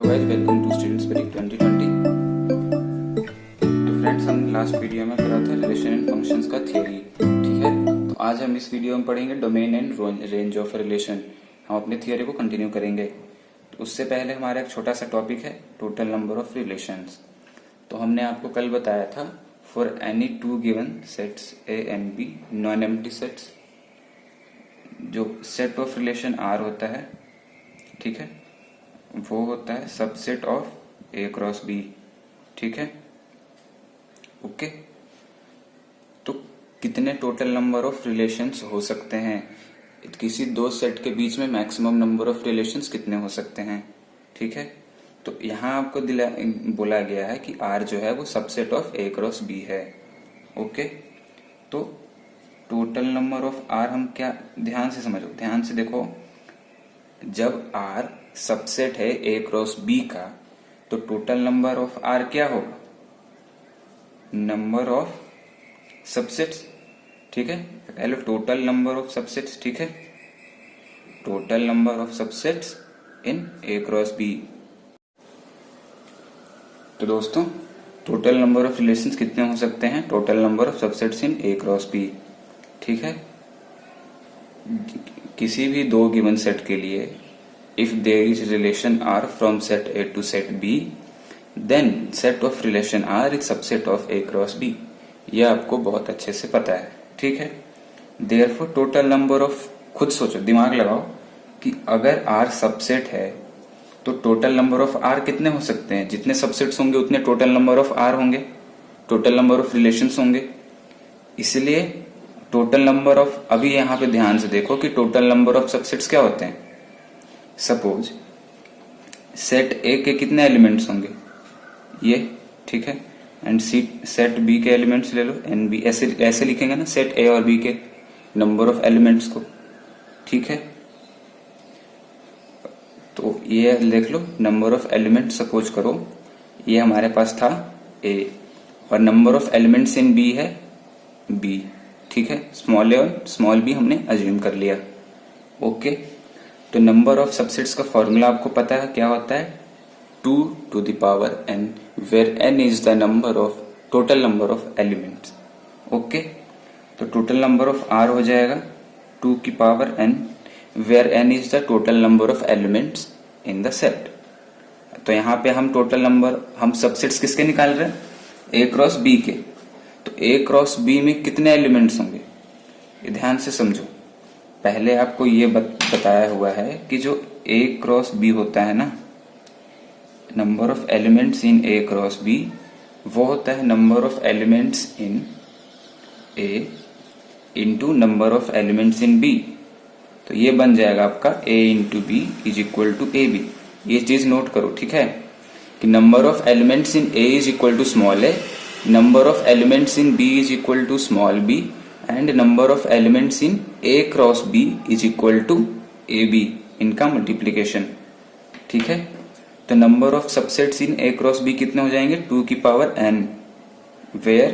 Guys welcome to students break 2020। तो friends, हम last video में करा था रिलेशन एंड फंक्शंस का थ्योरी। ठीक है, तो आज हम इस वीडियो में पढ़ेंगे domain and range of relation. हम अपने थ्योरी को कंटिन्यू करेंगे। तो उससे पहले हमारा एक छोटा सा टॉपिक है टोटल नंबर ऑफ रिलेशंस। तो हमने आपको कल बताया था for any two given sets A and B non empty sets, जो सेट ऑफ रिलेशन आर होता है, ठीक है, वो होता है subset of A cross B. ठीक है, ओके। तो कितने टोटल नंबर ऑफ रिलेशंस हो सकते हैं? किसी दो सेट के बीच में मैक्सिमम नंबर ऑफ रिलेशंस कितने हो सकते हैं? ठीक है, तो यहां आपको बोला गया है कि आर जो है वो subset of A cross B है। ओके, तो टोटल नंबर ऑफ आर हम क्या, ध्यान से समझो, ध्यान से देखो। जब आर सबसेट है ए क्रॉस बी का, तो टोटल नंबर ऑफ आर क्या होगा? Number of subsets. ठीक है, पहले टोटल नंबर ऑफ सबसेट्स। ठीक है, total number of subsets in A cross B. तो दोस्तों, टोटल नंबर ऑफ रिलेशंस कितने हो सकते हैं? Total number of subsets in A cross B. ठीक है, किसी भी दो गिवन सेट के लिए if there is relation R from set A to set B, then set of relation R is subset of A cross B। यह आपको बहुत अच्छे से पता है। ठीक है, therefore total number of, खुद सोचो, दिमाग लगाओ कि अगर R सबसेट है तो टोटल नंबर ऑफ R कितने हो सकते हैं? जितने सबसेट्स होंगे उतने टोटल नंबर ऑफ R होंगे, टोटल नंबर ऑफ रिलेशंस होंगे। इसलिए टोटल नंबर ऑफ, अभी यहां पे ध्यान से देखो कि टोटल नंबर ऑफ सबसेट्स क्या होते हैं। सपोज सेट ए के कितने एलिमेंट्स होंगे? ये, ठीक है, एंड सेट बी के एलिमेंट्स ले लो, एन बी, ऐसे लिखेंगे ना सेट ए और बी के नंबर ऑफ एलिमेंट्स को। ठीक है, तो ये देख लो, नंबर ऑफ एलिमेंट सपोज करो ये हमारे पास था ए, और number of elements in B है बी। ठीक है, स्मॉल ए और स्मॉल बी हमने अज्यूम कर लिया। ओके, तो नंबर ऑफ सबसेट्स का फॉर्मूला आपको पता है क्या होता है? 2 to the power n, where n is the number of total number of elements। Okay, तो टोटल नंबर ऑफ r हो जाएगा 2 की power n, where n is the total number of elements in the set। तो यहाँ पे हम total number, हम subsets किसके निकाल रहे हैं? a क्रॉस b के। तो a क्रॉस b में कितने एलिमेंट्स होंगे? ध्यान से समझो। पहले आपको ये बताया हुआ है कि जो A क्रॉस B होता है ना, number of elements in A cross B, वो होता है number of elements in A into number of elements in B। तो ये बन जाएगा आपका A into B is equal to a b. ये चीज नोट करो, ठीक है, कि number of elements in A is equal to small a, number of elements in B is equal to small b, and number of elements in A cross B is equal to AB, इनका multiplication. ठीक है, तो number of subsets in A cross B कितने हो जाएंगे? 2 की power n, where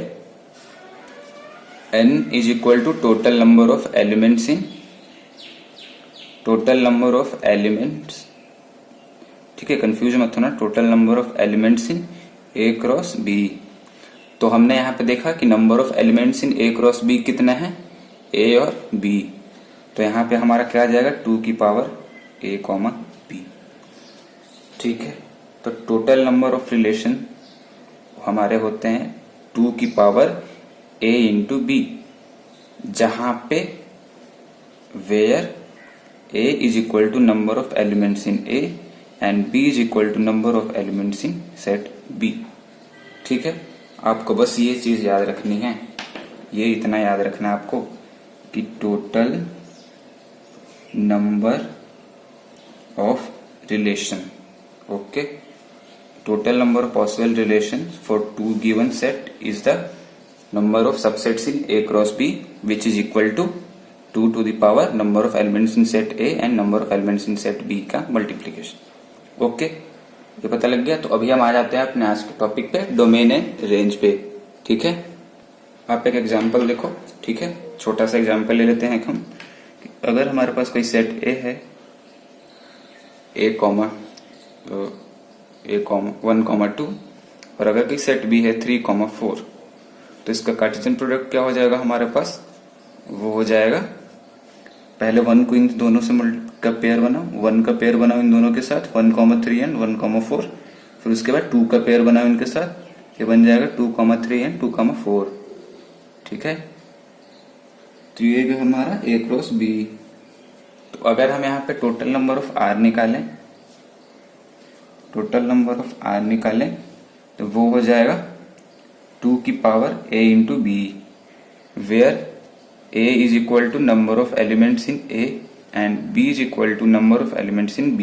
n is equal to total number of elements in, total number of elements, ठीक है, कंफ्यूज मत होना, total number of elements in A cross B। तो हमने यहाँ पे देखा कि number of elements in A cross B कितना है? ए और बी। तो यहाँ पे हमारा क्या आ जाएगा? 2 की पावर ए कॉमा बी। ठीक है, तो टोटल नंबर ऑफ रिलेशन हमारे होते हैं 2 की पावर ए इंटू बी, जहां पे where A is equal to number of elements in A and B is equal to number of elements in set B. ठीक है, आपको बस ये चीज याद रखनी है, ये इतना याद रखना है आपको कि total number of relation, okay, total number of possible relation for two given set is the number of subsets in A cross B which is equal to 2 to the power number of elements in set A and number of elements in set B का multiplication. Okay, ये पता लग गया। तो अभी हम आ जाते हैं अपने आज के टॉपिक पे, डोमेन एंड रेंज पे। ठीक है, आप एक एग्जांपल देखो। ठीक है, छोटा सा एग्जांपल ले लेते हैं हम। अगर हमारे पास कोई सेट ए है, ए कॉमा 1,2 और अगर कोई सेट बी है 3,4 तो इसका कार्टेशियन प्रोडक्ट क्या हो जाएगा हमारे पास, वो हो जाएगा पहले 1 को इन दोनों से का पेयर बनाओ, 1 का पेयर बनाओ इन दोनों के साथ 1,3 एंड 1,4, फिर उसके बाद 2 का पेयर बनाओ इनके साथ, ये बन जाएगा 2,3 एंड 2,4। ठीक है, तो ये भी हमारा A क्रॉस B। तो अगर हम यहाँ पे टोटल नंबर ऑफ R निकालें, तो वो हो जाएगा 2 की power A into B, where A is equal to number of elements in A and B is equal to number of elements in B।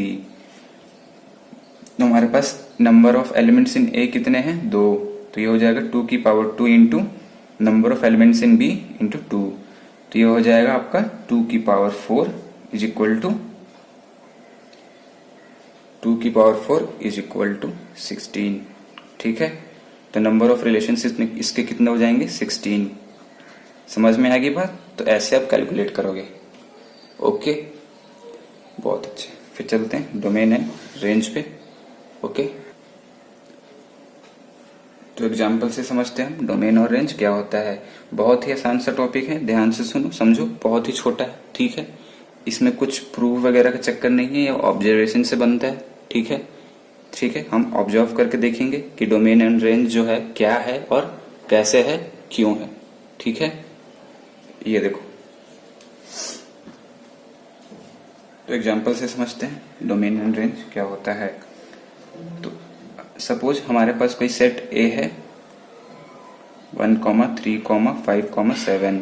तो हमारे पास number of elements in A कितने हैं, 2, तो ये हो जाएगा 2 की power 2 into number of elements in B into 2, तो ये हो जाएगा आपका 2 की पावर 4 इज इक्वल टू 16। ठीक है, तो नंबर ऑफ रिलेशंस इसके कितने हो जाएंगे, 16। समझ में आएगी बात, तो ऐसे आप कैलकुलेट करोगे। ओके, बहुत अच्छे। फिर चलते हैं डोमेन एंड रेंज पे। ओके, तो एग्जाम्पल से समझते हैं डोमेन और रेंज क्या होता है। बहुत ही आसान सा टॉपिक है, ध्यान से सुनो समझो, बहुत ही छोटा है। ठीक है, इसमें कुछ प्रूफ वगैरह का चक्कर नहीं है, ये ऑब्जर्वेशन से बनता है। ठीक है, हम ऑब्जर्व करके देखेंगे कि डोमेन एंड रेंज जो है क्या है और कैसे है, क्यों है। ठीक है, ये देखो, तो एग्जाम्पल से समझते हैं डोमेन एंड रेंज क्या होता है। तो सपोज हमारे पास कोई सेट A है 1,3,5,7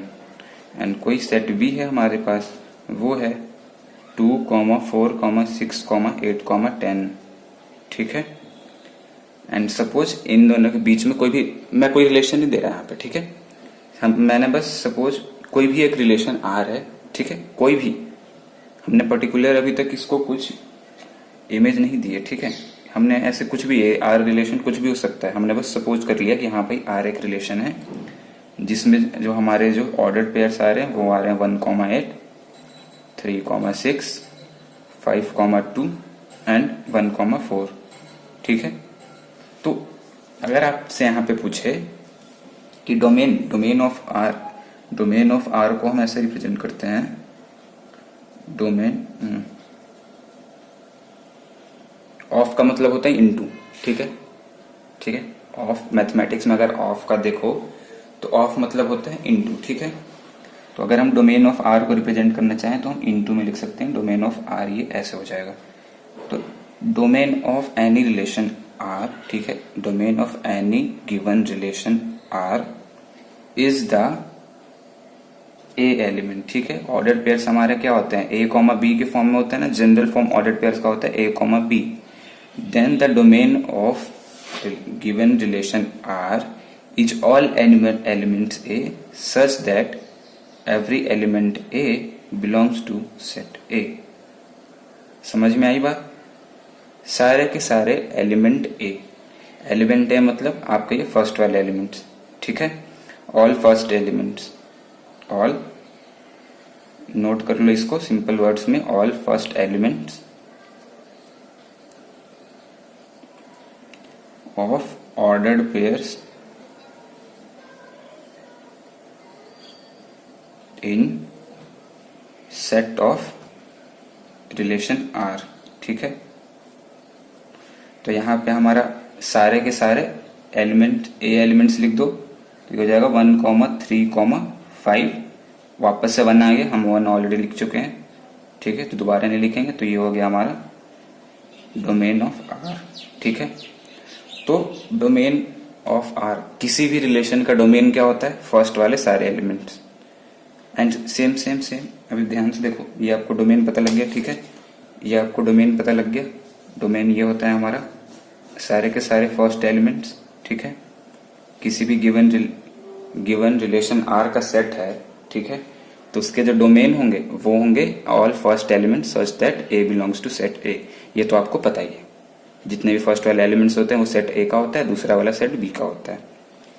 एंड कोई सेट B है हमारे पास, वो है 2,4,6,8,10। ठीक है, एंड सपोज इन दोनों के बीच में मैं कोई रिलेशन नहीं दे रहा यहाँ पे। ठीक है, मैंने बस सपोज कोई भी एक रिलेशन R है। ठीक है, कोई भी, हमने पर्टिकुलर अभी तक इसको कुछ इमेज नहीं दी है। ठीक है, हमने ऐसे कुछ भी है, R रिलेशन कुछ भी हो सकता है, हमने बस सपोज कर लिया कि हाँ भाई R एक रिलेशन है जिसमें जो हमारे जो ऑर्डर्ड पेयर्स आ रहे हैं वो आ रहे हैं 1,8, 3,6, 5,2 एंड 1,4। ठीक है, तो अगर आपसे यहाँ पे पूछे कि डोमेन ऑफ R को हम ऐसे रिप्रेजेंट करते हैं, डोमेन ऑफ का मतलब होता है इनटू। ठीक है, ऑफ मैथमेटिक्स में अगर ऑफ का देखो तो ऑफ मतलब होता है इनटू। ठीक है, तो अगर हम डोमेन ऑफ R को रिप्रेजेंट करना चाहें तो हम इनटू में लिख सकते हैं डोमेन ऑफ R, ये ऐसे हो जाएगा। तो domain of any relation R, ठीक है, domain of any given relation R is the A element. ठीक है, ऑर्डर्ड पेयर्स हमारे क्या होते हैं, A, B के फॉर्म में होता है ना, जनरल फॉर्म ऑर्डर्ड पेयर्स का होता है A, B। Then the domain of the given relation R is all elements A such that every element A belongs to set A। समझ में आई बात, सारे के सारे एलिमेंट A मतलब आपका ये फर्स्ट वाले एलिमेंट्स। ठीक है, all first elements, all, note कर लो इसको सिंपल वर्ड्स में, all first elements of ordered pairs in set of relation R। ठीक है, तो यहाँ पे हमारा सारे के सारे एलिमेंट A एलिमेंट्स लिख दो, तो ये हो जाएगा 1,3,5, वापस से 1 आ गया, हम 1 ऑलरेडी लिख चुके हैं। ठीक है, तो दोबारा नहीं लिखेंगे, तो ये हो गया हमारा डोमेन ऑफ R। ठीक है, तो डोमेन ऑफ R, किसी भी रिलेशन का डोमेन क्या होता है, फर्स्ट वाले सारे एलिमेंट्स। एंड सेम अभी ध्यान से देखो, ये आपको डोमेन पता लग गया। ठीक है, ये आपको डोमेन पता लग गया, डोमेन ये होता है हमारा सारे के सारे फर्स्ट एलिमेंट्स। ठीक है, किसी भी गिवन रिलेशन R का सेट है। ठीक है, तो उसके जो डोमेन होंगे वो होंगे all first elements such that A belongs to set A। ये तो आपको पता ही है, जितने भी फर्स्ट वाले एलिमेंट्स होते हैं वो सेट A का होता है, दूसरा वाला सेट B का होता है।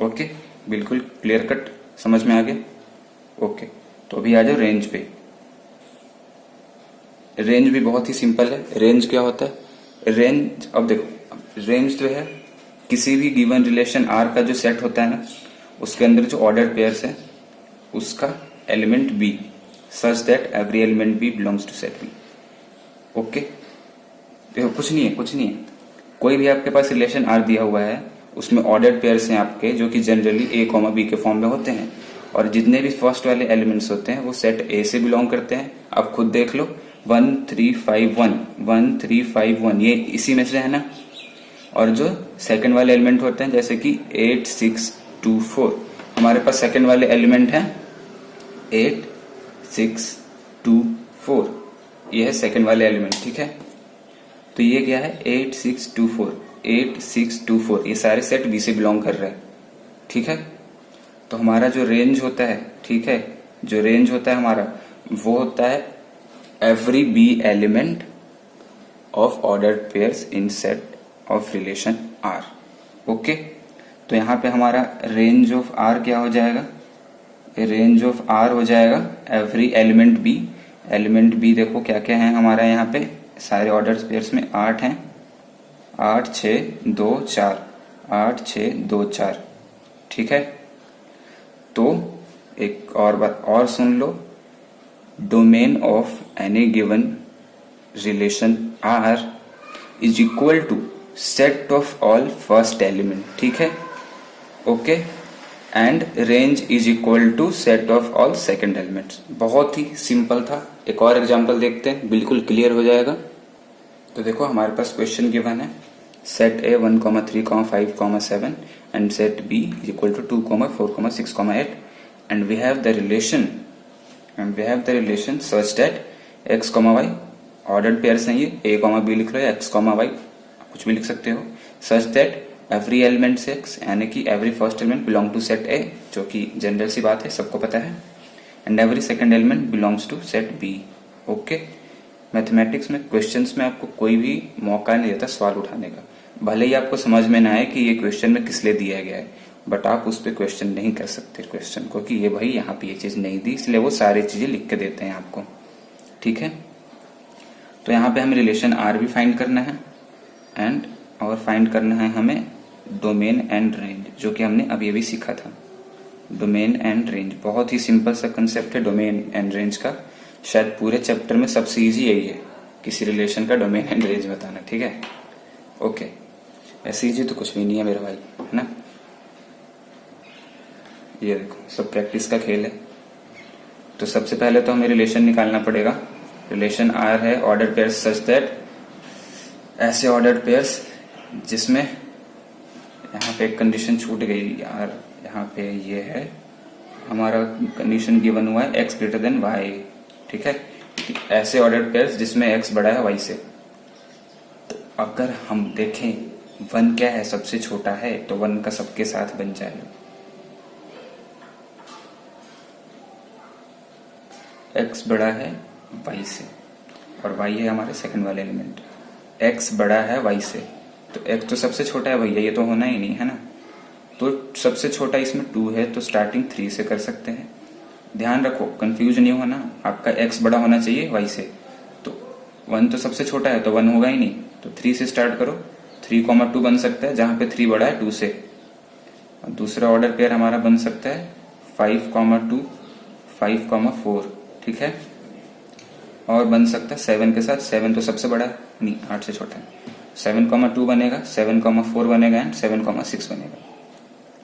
ओके, बिल्कुल क्लियर कट, समझ में आ गया। ओके, तो अभी आ जाओ रेंज पे। रेंज भी बहुत ही सिंपल है। रेंज क्या होता है, रेंज, अब देखो रेंज जो है किसी भी गिवन रिलेशन आर का जो सेट होता है ना, उसके अंदर जो ऑर्डर्ड पेयर्स है उसका element B, such that every element B belongs to set B. Okay, देखो कुछ नहीं है, कोई भी आपके पास रिलेशन आर दिया हुआ है, उसमें ऑर्डर्ड पेयर्स हैं आपके, जो कि जनरली ए कॉमा बी के फॉर्म में होते हैं, और जितने भी फर्स्ट वाले एलिमेंट्स होते हैं वो सेट ए से बिलोंग करते हैं। आप खुद देख लो, 1 3 5 1 1 3 5 1 ये इसी में से है ना। और जो सेकंड वाले एलिमेंट होते हैं जैसे कि 8 6 2 4, हमारे पास सेकंड वाले एलिमेंट हैं 8 6 2 4, ये है सेकंड वाले एलिमेंट, ठीक है। तो ये क्या है 8 6 2 4, 8 6 2 4, ये सारे सेट बी से बिलोंग कर रहे हैं, ठीक है। तो हमारा जो रेंज होता है, ठीक है, जो रेंज होता है हमारा वो होता है every B element of ordered pairs in set of relation R. Okay, तो यहाँ पे हमारा रेंज ऑफ आर क्या हो जाएगा, रेंज ऑफ आर हो जाएगा every element B. Element B देखो क्या क्या है हमारा, यहाँ पे सारे ऑर्डर्ड पेयर्स में 8 हैं, 8 6 2 4, 8 6 2 4, ठीक है। तो एक और बात और सुन लो, domain of any given relation R is equal to set of all first element, ठीक है। Okay, and range is equal to set of all second elements. बहुत ही सिंपल था। एक और एग्जांपल देखते हैं, बिल्कुल क्लियर हो जाएगा। तो देखो हमारे पास क्वेश्चन गिवन है, set A 1 3 5 7 and set b is equal to 2 4 6 8, and we have the relation such that x y ordered pairs हैं, ये a b लिख लो या x y कुछ भी लिख सकते हो, such that every element x यानी कि every first element belong to set a, जो कि जनरल सी बात है, सबको पता है, and every second element belongs to set b। Okay, mathematics में क्वेश्चंस में आपको कोई भी मौका नहीं देता सवाल उठाने का, भले ही आपको समझ में ना आए कि ये क्वेश्चन में किस लिए दिया गया है, बट आप उस पर क्वेश्चन नहीं कर सकते क्वेश्चन को कि ये भाई यहाँ पे ये चीज नहीं दी, इसलिए वो सारी चीजें लिख के देते हैं आपको, ठीक है। तो यहाँ पे हमें रिलेशन आर भी फाइंड करना है, एंड और फाइंड करना है हमें डोमेन एंड रेंज, जो कि हमने अभी अभी सीखा था। डोमेन एंड रेंज बहुत ही सिंपल सा कंसेप्ट है डोमेन एंड रेंज का, शायद पूरे चैप्टर में सबसे इजी यही है, किसी रिलेशन का डोमेन एंड रेंज बताना, ठीक है। ओके, ऐसे इजी तो कुछ भी नहीं है मेरा भाई, है ना। ये देखो सब प्रैक्टिस का खेल है। तो सबसे पहले तो हमें रिलेशन निकालना पड़ेगा। रिलेशन आर है ऑर्डर पेयर्स सच दैट, ऐसे ऑर्डर्ड पेयर्स जिसमें, यहाँ पे एक कंडीशन छूट गई यार, यहाँ पे ये है हमारा कंडीशन गिवन हुआ है एक्स ग्रेटर देन वाई, ठीक है। ऐसे ऑर्डर्ड पेयर्स जिसमें एक्स बड़ा है वाई से। तो अगर हम देखें 1 क्या है, सबसे छोटा है, तो 1 का सबके साथ बन जाएगा। एक्स बड़ा है वाई से, और वाई है हमारे सेकंड वाले एलिमेंट। एक्स बड़ा है वाई से, तो एक्स तो सबसे छोटा है भैया, ये तो होना ही नहीं है ना। तो सबसे छोटा इसमें 2 है, तो स्टार्टिंग 3 से कर सकते हैं। ध्यान रखो कंफ्यूज नहीं होना, आपका एक्स बड़ा होना चाहिए वाई से। तो 1 तो सबसे छोटा है, तो 1 होगा ही नहीं, तो 3 से स्टार्ट करो। 3, 2 बन सकता है, जहां पे 3 बड़ा है 2 से। और दूसरा ऑर्डर पेयर हमारा बन सकता है 5, 2 5, 4, ठीक है। और बन सकता है 7 के साथ, 7 तो सबसे बड़ा है, नहीं 8 से छोटा है। 7, 2 बनेगा, 7, 4 बनेगा, एंड 7, 6 बनेगा,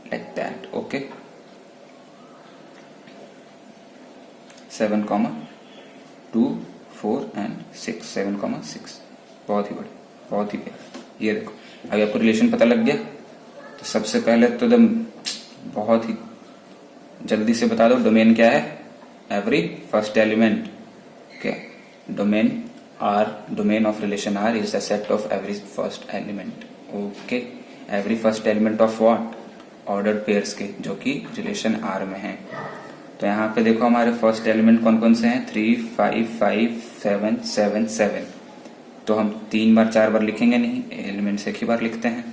लाइक दैट। ओके, 7, 2 4 एंड 6, 7, 6, बहुत ही बड़े, बहुत ही प्यारा। ये देखो अभी आपको रिलेशन पता लग गया। तो सबसे पहले तो एकदम बहुत ही जल्दी से बता दो, डोमेन क्या है, every first element. Okay, domain R, domain of relation R is the set of every first element. Okay, every first element of what, ordered pairs के, जो कि रिलेशन आर में है। तो यहाँ पे देखो हमारे फर्स्ट एलिमेंट कौन कौन से हैं, 3 5 5 7 7 7। तो हम 3 बार 4 बार लिखेंगे नहीं, एलिमेंट एक ही बार लिखते हैं।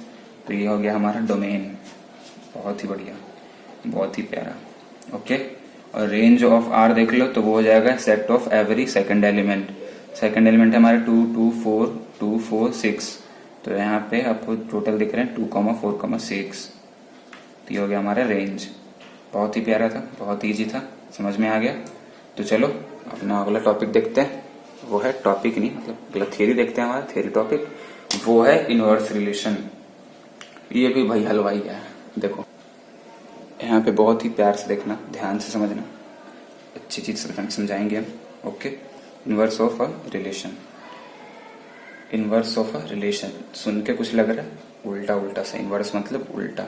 तो ये हो गया हमारा डोमेन, बहुत ही बढ़िया, बहुत ही प्यारा। ओके, और रेंज ऑफ आर देख लो, तो वो हो जाएगा set of every second element. Second element है हमारे 2 2 4 2 4 6, तो यहाँ पे आपको टोटल दिख रहे हैं 2,4,6। तो ये हो गया हमारा रेंज। बहुत ही प्यारा था, बहुत ईजी था, समझ में आ गया। तो चलो अपना अगला टॉपिक देखते हैं। वो है टॉपिक नहीं, मतलब अगला थियरी देखते हैं। हमारा थियरी टॉपिक वो है इनवर्स रिलेशन। ये भी भाई हलवाई है। देखो यहाँ पे बहुत ही प्यार से देखना, ध्यान से समझना, अच्छी चीज समझाएंगे हम। Okay, inverse of a relation. Inverse of a relation सुन के कुछ लग रहा है उल्टा उल्टा सा, इनवर्स मतलब उल्टा।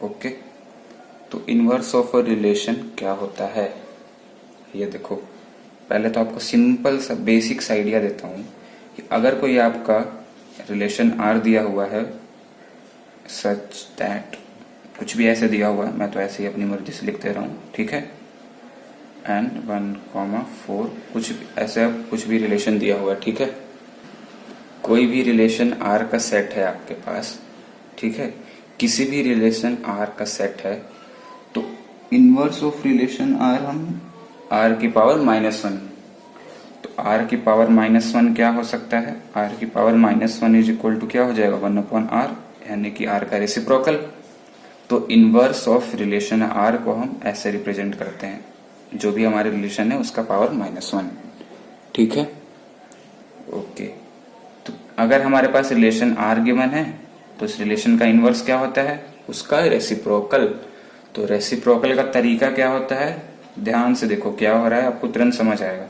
ओके, तो इनवर्स ऑफ अ रिलेशन क्या होता है ये देखो। पहले तो आपको सिंपल सा बेसिक सा आइडिया देता हूं कि अगर कोई आपका रिलेशन आर दिया हुआ है, सच दैट कुछ भी ऐसे दिया हुआ है, मैं तो ऐसे ही अपनी मर्जी से लिख दे रहा हूँ, ठीक है, एंड 1,4 कुछ ऐसे कुछ भी रिलेशन दिया हुआ है, ठीक है। कोई भी रिलेशन आर का सेट है आपके पास, ठीक है, किसी भी रिलेशन आर का सेट है, तो इनवर्स ऑफ रिलेशन आर हम आर की पावर -1। तो आर की पावर -1 क्या हो सकता है, आर की पावर -1 इज इक्वल टू क्या हो जाएगा 1/r, यानी कि आर का रेसिप्रोकल। तो इनवर्स ऑफ रिलेशन आर को हम ऐसे रिप्रेजेंट करते हैं, जो भी हमारे रिलेशन है उसका पावर -1, ठीक है। ओके, तो अगर हमारे पास रिलेशन आर गिवन है तो उस रिलेशन का इनवर्स क्या होता है, उसका रेसिप्रोकल। तो रेसिप्रोकल का तरीका क्या होता है, ध्यान से देखो क्या हो रहा है, आपको तुरंत समझ आएगा।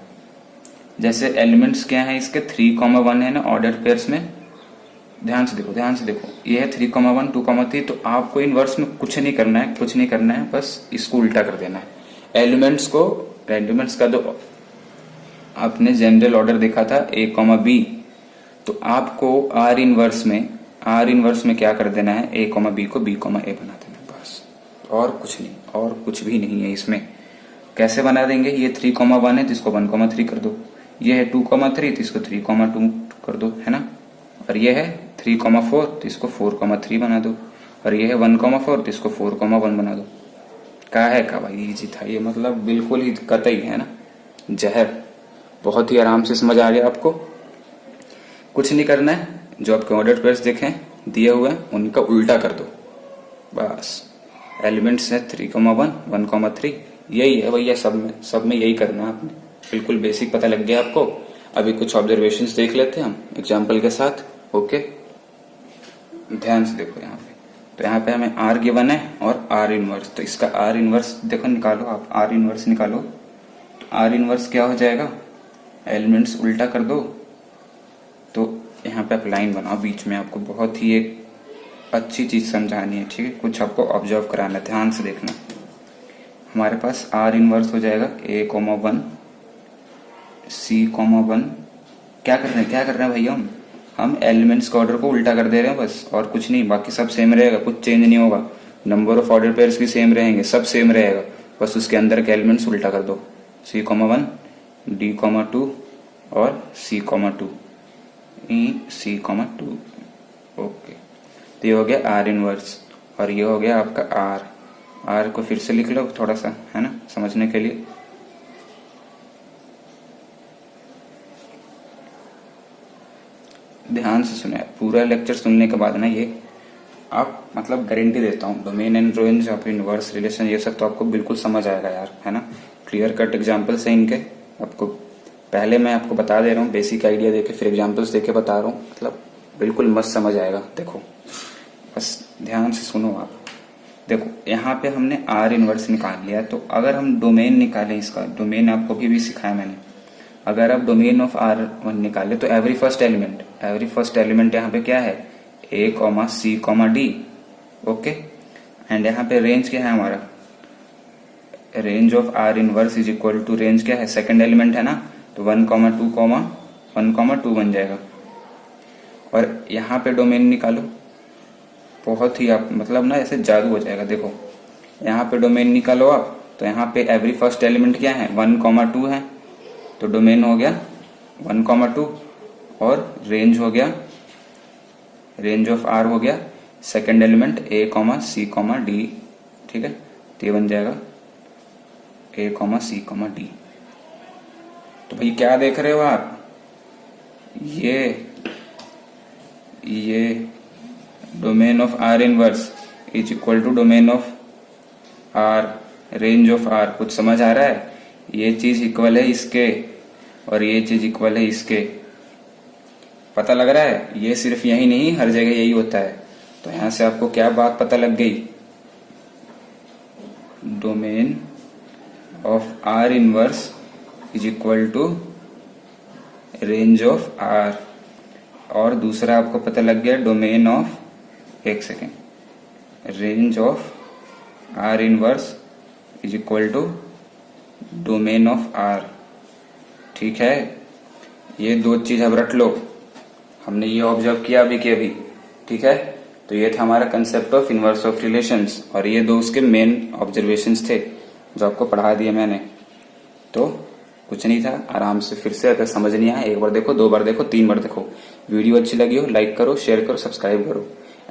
जैसे एलिमेंट्स क्या है इसके 3,1 है ना ऑर्डर पेयर्स में, ध्यान से देखो, ध्यान से देखो, ये है 3,1 2,3। तो आपको इनवर्स में कुछ नहीं करना है, कुछ नहीं करना है, बस इसको उल्टा कर देना है। एलिमेंट्स का तो आपने जनरल ऑर्डर देखा था A, B, तो आपको आर इनवर्स में क्या कर देना है, A, B को B, A बना देना है, बस, और कुछ नहीं, और कुछ भी नहीं है इसमें। कैसे बना देंगे, ये 3,1 है तो इसको 1,3 कर दो, ये है 2,3 तो इसको 3,2 कर दो, है ना, और ये है 3,4 तो इसको 4,3 बना दो, और ये है 1,4 तो इसको 4,1 बना दो। क्या है का भाई, इजी था ये, मतलब बिल्कुल ही कतई है ना, जहर। बहुत ही आराम से समझ आ गया आपको। कुछ नहीं करना है, जो आपके ऑर्डर पेयर्स देखें दिए हुए हैं उनका उल्टा कर दो, बस। एलिमेंट्स है 3,1 1,3, यही है भैया, सब में यही करना है आपने। बिल्कुल बेसिक पता लग गया आपको। अभी कुछ ऑब्जर्वेशंस देख लेते हैं हम एग्जांपल के साथ। ओके, ध्यान से देखो यहाँ पे। तो यहाँ पे हमें आर गिवन है और आर इनवर्स, तो इसका आर इनवर्स देखो, निकालो आप, आर इनवर्स निकालो। तो आर इनवर्स क्या हो जाएगा, एलिमेंट्स उल्टा कर दो, तो यहाँ पे आप लाइन बनाओ बीच में। आपको बहुत ही एक अच्छी चीज समझानी है, ठीक है, कुछ आपको ऑब्जर्व कराना है, ध्यान से देखना। हमारे पास आर इनवर्स हो जाएगा A,1 C,1। क्या कर रहे हैं भैया, हम एलिमेंट्स का ऑर्डर को उल्टा कर दे रहे हैं बस, और कुछ नहीं। बाकी सब सेम रहेगा, कुछ चेंज नहीं होगा। नंबर ऑफ ऑर्डर पेयर्स भी सेम रहेंगे, सब सेम रहेगा, बस उसके अंदर के एलिमेंट्स उल्टा कर दो। C,1 D,2 और C,2 C,2। ओके, तो ये हो गया आर इनवर्स, और ये हो गया आपका आर को फिर से लिख लो थोड़ा सा, है ना, समझने के लिए। ध्यान से सुने, पूरा लेक्चर सुनने के बाद ना ये आप, मतलब गारंटी देता हूँ, domain and range of inverse relation ये सब तो आपको बिल्कुल समझ आएगा यार, है ना। क्लियर कट एग्जांपल्स है इनके, आपको पहले मैं आपको बता दे रहा हूँ, बेसिक आइडिया देके फिर एग्जांपल्स देके बता रहा हूँ, मतलब बिल्कुल मस्त समझ आएगा। देखो बस ध्यान से सुनो आप। देखो यहाँ पे हमने आर इनवर्स निकाल लिया, तो अगर हम डोमेन निकालें, इसका डोमेन आपको भी सिखाया मैंने। अगर आप डोमेन ऑफ R1 निकाले तो एवरी फर्स्ट एलिमेंट यहाँ पे क्या है, A, C, D। Okay, and यहाँ पे रेंज क्या है हमारा, range of R inverse is equal to range क्या है, सेकंड एलिमेंट है ना, तो 1,2 बन जाएगा। और यहाँ पे डोमेन निकालो, बहुत ही आप, मतलब ना ऐसे जादू हो जाएगा। देखो यहाँ पे डोमेन निकालो आप, तो यहाँ पे एवरी फर्स्ट एलिमेंट क्या है, 1,2 है, तो डोमेन हो गया 1,2, और रेंज हो गया, रेंज ऑफ R हो गया second element A, C, D, ठीक है, तो ये बन जाएगा A, C, D। तो भाई क्या देख रहे हो आप, ये domain of R inverse is equal to domain of R range of R. कुछ समझ आ रहा है? ये चीज इक्वल है इसके और ये चीज इक्वल है इसके। पता लग रहा है? ये सिर्फ यही नहीं, हर जगह यही होता है। तो यहां से आपको क्या बात पता लग गई? Domain of R inverse is equal to range of R. और दूसरा आपको पता लग गया डोमेन ऑफ, एक second, range of R inverse is equal to domain of R. ठीक है, ये दो चीज अब रट लो। हमने ये ऑब्जर्व किया अभी के अभी। ठीक है, तो ये था हमारा concept of inverse of relations, और ये दो उसके मेन ऑब्जर्वेशंस थे जो आपको पढ़ा दिए मैंने। तो कुछ नहीं था, आराम से फिर से अगर समझ नहीं आया, एक बार देखो, दो बार देखो, तीन बार देखो। वीडियो अच्छी लगी हो लाइक करो, शेयर करो, सब्सक्राइब करो।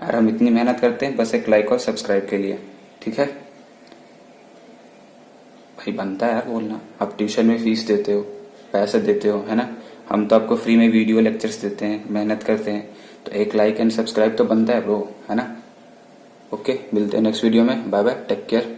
यार हम इतनी मेहनत करते हैं बस एक लाइक और सब्सक्राइब के लिए। ठीक है भाई, बनता है यार बोलना। आप ट्यूशन में फीस देते हो, पैसे देते हो, है ना। हम तो आपको फ्री में वीडियो लेक्चर्स देते हैं, मेहनत करते हैं, तो एक लाइक एंड सब्सक्राइब तो बनता है ब्रो, है ना। ओके, मिलते हैं नेक्स्ट वीडियो में। Bye bye, take care.